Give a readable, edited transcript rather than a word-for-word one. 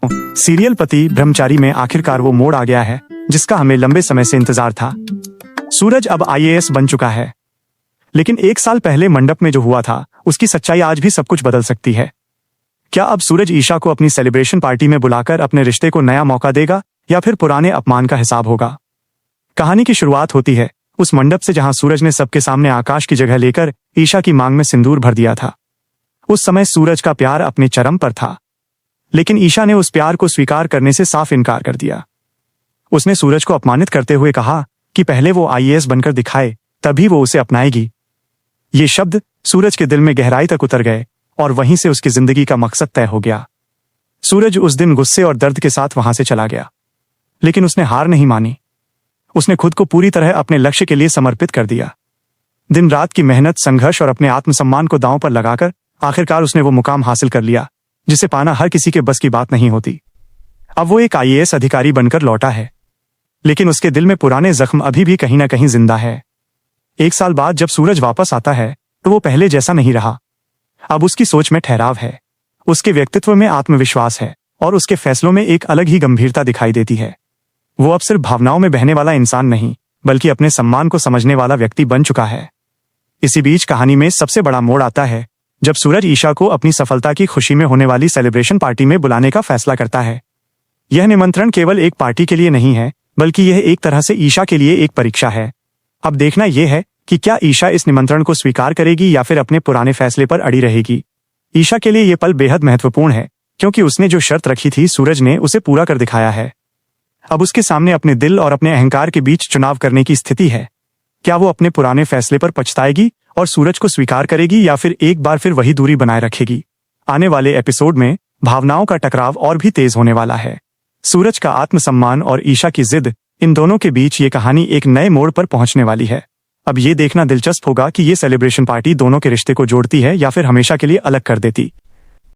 Serial पति ब्रह्मचारी में आखिरकार वो मोड़ आ गया है जिसका हमें लंबे समय से इंतजार था। सूरज अब आईएएस बन चुका है, लेकिन 1 साल पहले मंडप में जो हुआ था उसकी सच्चाई आज भी सब कुछ बदल सकती है। क्या अब सूरज ईशा को अपनी सेलिब्रेशन पार्टी में बुलाकर अपने रिश्ते को नया मौका देगा या फिर पुराने अपमान का हिसाब होगा? कहानी की शुरुआत होती है उस मंडप से जहां सूरज ने सबके सामने आकाश की जगह लेकर ईशा की मांग में सिंदूर भर दिया था। उस समय सूरज का प्यार अपने चरम पर था, लेकिन ईशा ने उस प्यार को स्वीकार करने से साफ इनकार कर दिया। उसने सूरज को अपमानित करते हुए कहा कि पहले वो आईएएस बनकर दिखाए, तभी वो उसे अपनाएगी। ये शब्द सूरज के दिल में गहराई तक उतर गए और वहीं से उसकी जिंदगी का मकसद तय हो गया। सूरज उस दिन गुस्से और दर्द के साथ वहां से चला गया, लेकिन उसने हार नहीं मानी। उसने खुद को पूरी तरह अपने लक्ष्य के लिए समर्पित कर दिया। दिन रात की मेहनत, संघर्ष और अपने आत्मसम्मान को दांव पर लगाकर आखिरकार उसने वो मुकाम हासिल कर लिया जिसे पाना हर किसी के बस की बात नहीं होती। अब वो एक आईएएस अधिकारी बनकर लौटा है, लेकिन उसके दिल में पुराने जख्म अभी भी कहीं ना कहीं जिंदा है। 1 साल बाद जब सूरज वापस आता है तो वो पहले जैसा नहीं रहा। अब उसकी सोच में ठहराव है, उसके व्यक्तित्व में आत्मविश्वास है और उसके फैसलों में एक अलग ही गंभीरता दिखाई देती है। वो अब सिर्फ भावनाओं में बहने वाला इंसान नहीं, बल्कि अपने सम्मान को समझने वाला व्यक्ति बन चुका है। इसी बीच कहानी में सबसे बड़ा मोड़ आता है जब सूरज ईशा को अपनी सफलता की खुशी में होने वाली सेलिब्रेशन पार्टी में बुलाने का फैसला करता है। यह निमंत्रण केवल एक पार्टी के लिए नहीं है, बल्कि यह एक तरह से ईशा के लिए एक परीक्षा है। अब देखना यह है कि क्या ईशा इस निमंत्रण को स्वीकार करेगी या फिर अपने पुराने फैसले पर अड़ी रहेगी। ईशा के लिए यह पल बेहद महत्वपूर्ण है, क्योंकि उसने जो शर्त रखी थी सूरज ने उसे पूरा कर दिखाया है। अब उसके सामने अपने दिल और अपने अहंकार के बीच चुनाव करने की स्थिति है। क्या वो अपने पुराने फैसले पर पछताएगी और सूरज को स्वीकार करेगी या फिर एक बार फिर वही दूरी बनाए रखेगी? आने वाले एपिसोड में भावनाओं का टकराव और भी तेज होने वाला है। सूरज का आत्मसम्मान और ईशा की जिद, इन दोनों के बीच ये कहानी एक नए मोड़ पर पहुंचने वाली है। अब ये देखना दिलचस्प होगा कि ये सेलिब्रेशन पार्टी दोनों के रिश्ते को जोड़ती है या फिर हमेशा के लिए अलग कर देती।